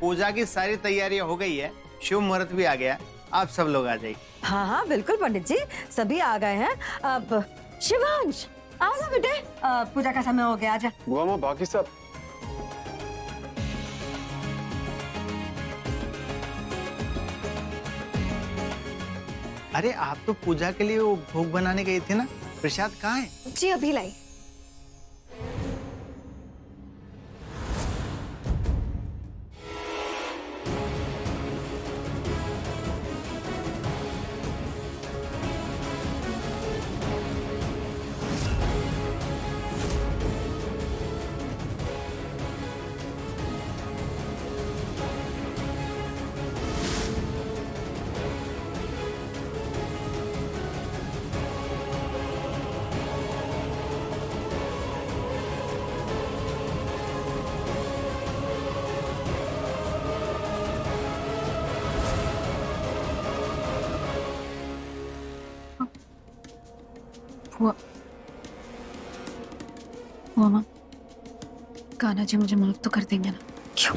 पूजा की सारी तैयारियां हो गई है, शुभ मुहूर्त भी आ गया, आप सब लोग आ जाइए। हाँ हाँ बिल्कुल पंडित जी, सभी आ गए हैं। अब शिवांश आ जा बेटे, पूजा का समय हो गया, आजा। बुआ माँ बाकी सब। अरे आप तो पूजा के लिए वो भोग बनाने गए थे ना, प्रसाद कहाँ है? जी अभी लाई। बुआ माँ, कान्हा जी मुझे माफ तो कर देंगे ना? क्यों,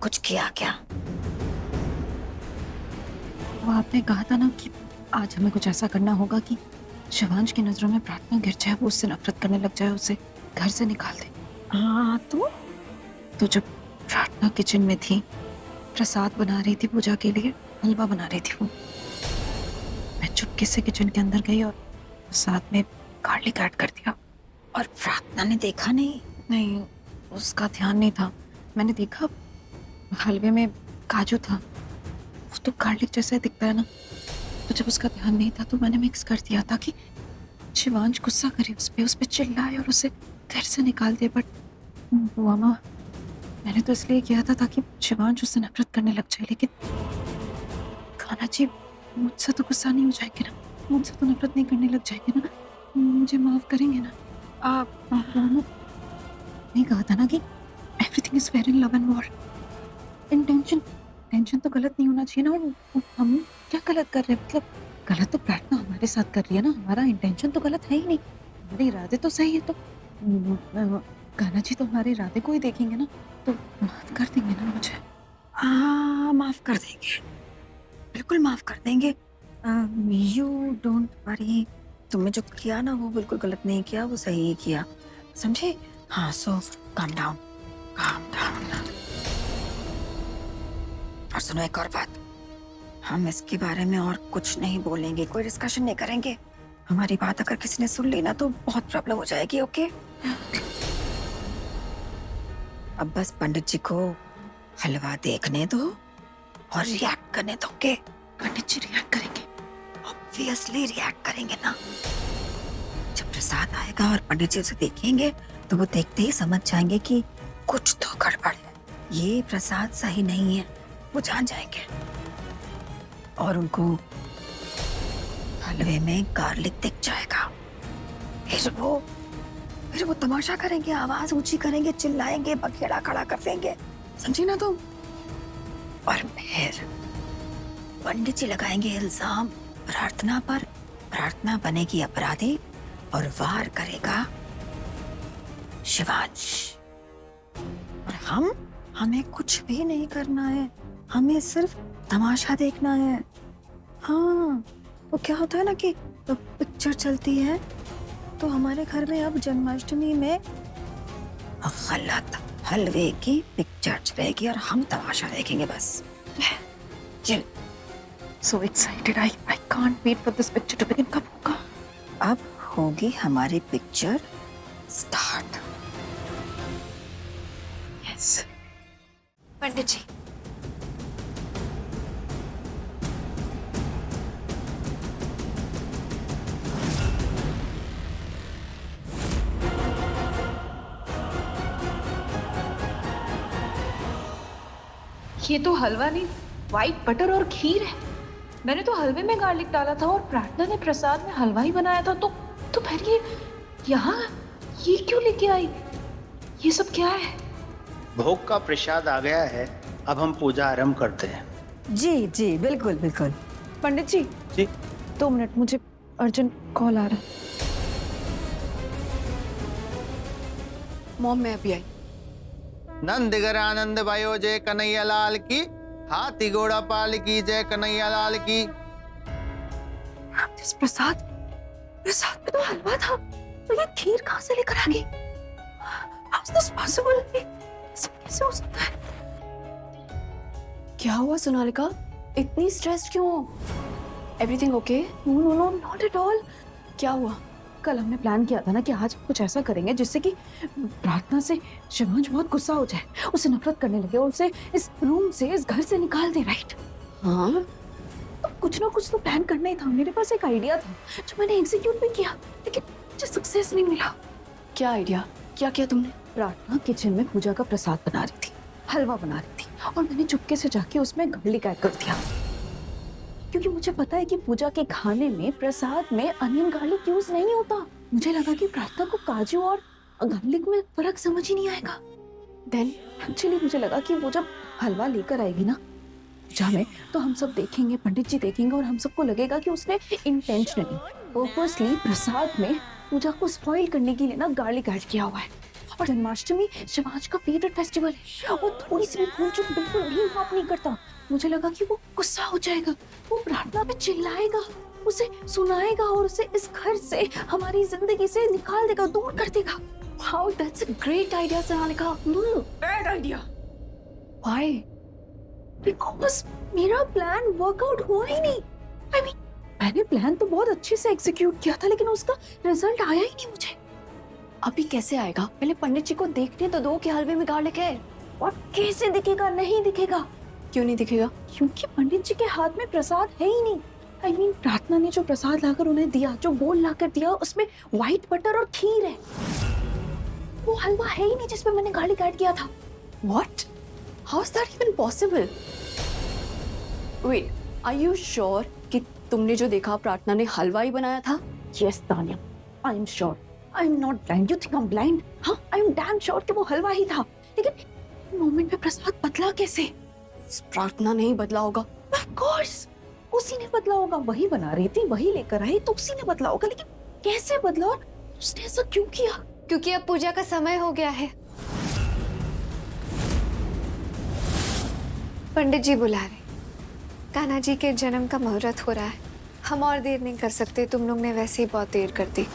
कुछ किया क्या? वो आपने कहा था ना कि आज हमें कुछ ऐसा करना होगा कि शिवांश की नजरों में प्रार्थना गिर जाए, वो उससे नफरत करने लग जाए, उसे घर से निकाल दे। हाँ तो जब प्रार्थना किचन में थी, प्रसाद बना रही थी पूजा के लिए, हलवा बना रही थी वो, मैं चुपके से किचन के अंदर गई और साथ में गार्लिक ऐड कर दिया। और प्रार्थना ने देखा नहीं? नहीं, उसका ध्यान नहीं था। मैंने देखा हलवे में काजू था, वो तो गार्लिक जैसा दिखता है ना, तो जब उसका ध्यान नहीं था तो मैंने मिक्स कर दिया ताकि शिवांश गुस्सा करे उस पे चिल्लाए और उसे घर से निकाल दे। बट बुआ माँ, मैंने तो इसलिए किया था ताकि शिवांश उससे नफरत करने लग जाए, लेकिन कान्हा जी मुझसे तो गुस्सा नहीं हो जाएंगे ना, मुझसे तो नफरत नहीं करने लग जाएंगे ना, मुझे माफ करेंगे ना? आप नहीं कहा था ना कि everything is fair in love and war. Tension तो गलत नहीं होना चाहिए ना, और हम क्या गलत कर रहे हैं? मतलब गलत तो प्रार्थना हमारे साथ कर रही है ना, हमारा इंटेंशन तो गलत है ही नहीं, हमारे इरादे तो सही है। तो कान्हा जी तो हमारे इरादे को ही देखेंगे ना, तो माफ कर देंगे ना मुझे? हाँ माफ कर देंगे, बिल्कुल माफ कर देंगे। यू डोंट वरी, तुमने जो किया ना वो बिल्कुल गलत नहीं किया, वो सही किया, समझे? हाँ, सो काम डाउन, काम डाउन। और सुनो एक और बात, हम इसके बारे में और कुछ नहीं बोलेंगे, कोई डिस्कशन नहीं करेंगे। हमारी बात अगर किसी ने सुन ली ना तो बहुत प्रॉब्लम हो जाएगी। ओके? अब बस पंडित जी को हलवा देखने दो और रिएक्ट करने दो। ओके? पंडित जी रिएक्ट करेंगे? ऑब्वियसली रिएक्ट करेंगे ना। जब प्रसाद आएगा और पंडित जी उसे देखेंगे तो वो देखते ही समझ जाएंगे कि कुछ तो गड़बड़ है, ये प्रसाद सही नहीं है, वो जान जाएंगे। और उनको हलवे में गार्लिक दिख जाएगा, फिर वो तमाशा करेंगे, आवाज ऊंची करेंगे, चिल्लाएंगे, बखेड़ा खड़ा कर देंगे, समझी ना तुम? और फिर पंडित जी लगाएंगे इल्जाम प्रार्थना पर, प्रार्थना बनेगी अपराधी और वार करेगा शिवांश। और हमें कुछ भी नहीं करना है, हमें सिर्फ तमाशा देखना है। हाँ, वो क्या होता है ना कि पिक्चर चलती है तो हमारे घर में अब जन्माष्टमी में गलत हलवे की पिक्चर चलेगी और हम तमाशा देखेंगे बस। चल। So excited, I can't wait for this picture to begin. कब होगा? अब होगी हमारी पिक्चर स्टार्ट। Yes. पंडित जी, ये तो हलवा नहीं, व्हाइट बटर और खीर है। मैंने तो हलवे में गार्लिक डाला था और प्रार्थना ने प्रसाद में हलवा ही बनाया था, तो फिर ये यहाँ ये क्यों लेके आई? ये सब क्या है? भोग का प्रसाद आ गया है, अब हम पूजा आरंभ करते हैं। जी जी बिल्कुल बिल्कुल। पंडित जी, जी 2 मिनट, मुझे अर्जेंट कॉल आ रहा है। मॉम मैं अभी आई। नंदगर आनंद भयो जय कन्हैया लाल की, हाथी घोड़ा पाल की जय कन्हैया लाल की। This प्रसाद प्रसाद में तो हलवा था, तो ये खीर कहाँ से लेकर आ गई? How is this possible? कैसे हो सकता है? क्या हुआ सोनालिका, इतनी स्ट्रेस्ड क्यों हो? Everything okay? No, no, no, not at all. क्या हुआ? कल हमने प्लान किया था ना कि आज कुछ ऐसा करेंगे जिससे कि प्रार्थना से शिवांश बहुत गुस्सा हो जाए, उसे नफरत करने लगे और उसे इस रूम से, इस घर से निकाल दे, राइट? हाँ, तो कुछ ना कुछ तो प्लान करना ही था। मेरे पास एक आइडिया था जो मैंने एग्जीक्यूट भी किया, लेकिन मुझे सक्सेस नहीं मिला। क्या आइडिया? क्या किया तुमने? प्रार्थना किचन में पूजा का प्रसाद बना रही थी, हलवा बना रही थी, और मैंने चुपके से जाके उसमें गार्लिक ऐड कर दिया, क्योंकि मुझे पता है कि पूजा के खाने में, प्रसाद में अनियन गार्लिक यूज नहीं होता। मुझे लगा कि प्रार्थना को काजू और गार्लिक में फर्क समझ ही नहीं आएगा। देन एक्चुअली मुझे लगा कि वो जब हलवा लेकर आएगी ना पूजा में, तो हम सब देखेंगे, पंडित जी देखेंगे, और हम सबको लगेगा कि उसने इंटेंशनली, पर्पसली प्रसाद में पूजा को स्पॉइल करने के लिए ना गार्लिक ऐड किया हुआ है। और जन्माष्टमी शिवांश का फेवरेट फेस्टिवल है, और थोड़ी सी भी भूल चूक बिल्कुल भी माफ नहीं करता। मुझे लगा कि वो गुस्सा हो जाएगा, वो प्रार्थना पे चिल्लाएगा, उसे सुनाएगा और उसे इस घर से, हमारी जिंदगी से निकाल देगा, दूर कर देगा। How, that's a great idea Sonalika. No, bad idea. Why? Because मेरा प्लान वर्कआउट हुआ ही नहीं। I mean, मैंने प्लान तो बहुत अच्छे से एग्जीक्यूट किया था, लेकिन उसका रिजल्ट आया ही नहीं मुझे। अभी कैसे आएगा? पहले पंडित जी को देखने तो दो कि हलवे में गार्लिक है। और कैसे दिखेगा? नहीं दिखेगा। क्यों नहीं दिखेगा? क्योंकि पंडित जी के हाथ में प्रसाद है ही नहीं। I mean, प्रार्थना ने जो प्रसाद लाकर उन्हें दिया, जो बोल लाकर दिया, उसमें व्हाइट बटर और खीर है। वो हलवा है ही नहीं जिसमें मैंने गार्लिक ऐड किया था। What? How is that even possible? Wait, are you sure कि तुमने जो देखा प्रार्थना ने हलवा ही बनाया था? Yes, Tanya, I am sure. I am not blind. You think I'm blind? हाँ, I am damn sure कि वो हलवा ही था। लेकिन मोमेंट में प्रसाद बदला कैसे? प्रार्थना नहीं बदला होगा। Of course, उसी ने बदला होगा। वही बना रही थी, वही लेकर आई, तो उसी ने बदला होगा। लेकिन कैसे बदला और उसने ऐसा क्यों किया? क्योंकि अब पूजा का समय हो गया है। पंडित जी बुला रहे, कान्हा जी के जन्म का मुहूर्त हो रहा है। हम और देर नहीं कर सकते, तुम लोग ने वैसे ही बहुत देर कर दी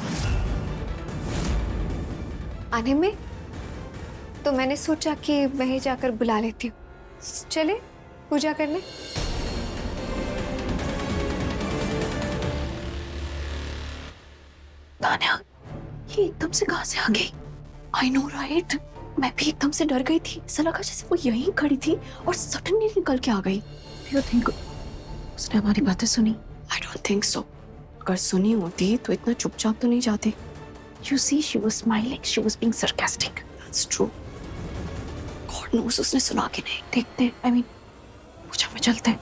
आने में, तो मैंने सोचा कि मैं ही जाकर बुला लेती हूँ। चले पूजा करने। तान्या, ये एकदम से कहाँ से आ गई? I know, right? मैं भी एकदम से डर गई थी। ऐसा लगा जैसे वो यहीं खड़ी थी और सडनली निकल के आ गई। You think उसने हमारी बातें सुनी? I don't think so. अगर सुनी होती तो इतना चुपचाप तो नहीं जाती। You see, she was smiling. She was being sarcastic. That's true. God knows उसने सुना कि नहीं। देखते, I mean, पूजा में चलते हैं।